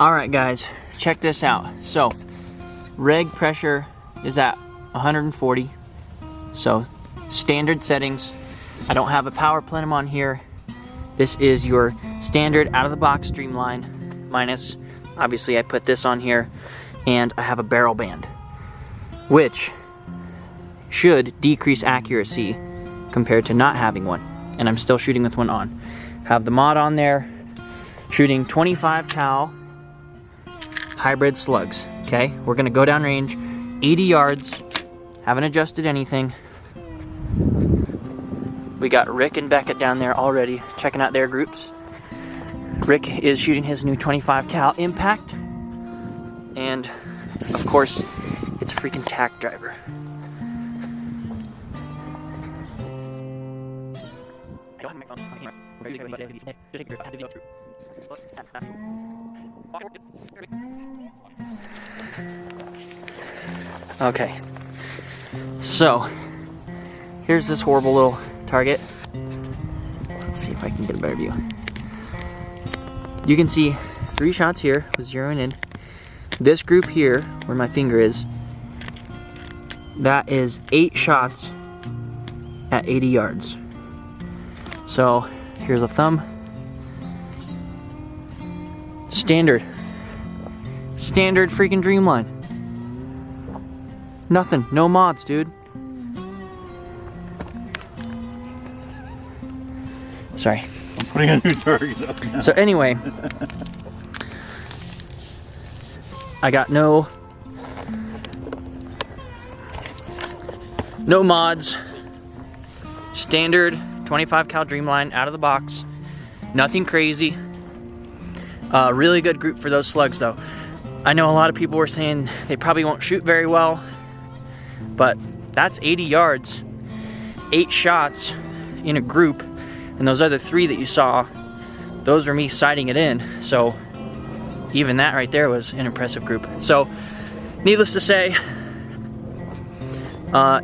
All right, guys, check this out. So, reg pressure is at 140. So, standard settings. I don't have a power plenum on here. This is your standard out-of-the-box Dreamline, minus, obviously, I put this on here, and I have a barrel band, which should decrease accuracy compared to not having one. And I'm still shooting with one on. Have the mod on there, shooting 25 cal Hybrid Slugs, okay? We're gonna go down range, 80 yards, haven't adjusted anything. We got Rick and Beckett down there already checking out their groups. Rick is shooting his new 25 cal Impact. And of course, it's a freaking tack driver. Okay, so here's this horrible little target. Let's see if I can get a better view. You can see 3 shots here with zeroing in. This group here, where my finger is, that is 8 shots at 80 yards. So here's a thumb. Standard freaking Dreamline. Nothing, no mods, dude. Sorry. I'm putting a new target up now. So anyway, I got no mods. Standard 25 cal Dreamline out of the box. Nothing crazy. Really good group for those slugs though. I know a lot of people were saying they probably won't shoot very well, but that's 80 yards, 8 shots in a group. And those other 3 that you saw, those were me sighting it in. So even that right there was an impressive group. So needless to say,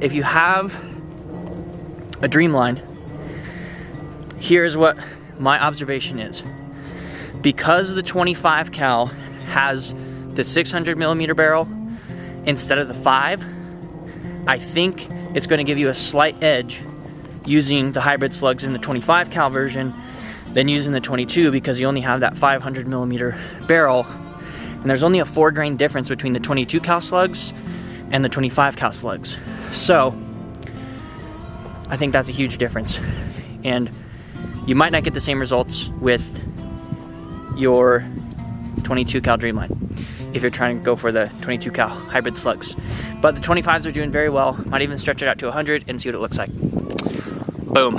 if you have a Dreamline, here's what my observation is. Because the 25 cal has the 600 millimeter barrel instead of the 5, I think it's going to give you a slight edge using the Hybrid Slugs in the 25 cal version than using the 22, because you only have that 500 millimeter barrel, and there's only a 4 grain difference between the 22 cal slugs and the 25 cal slugs. So I think that's a huge difference, and you might not get the same results with your 22 cal Dreamline if you're trying to go for the 22 cal Hybrid Slugs. But the 25s are doing very well. Might even stretch it out to 100 and see what it looks like. Boom.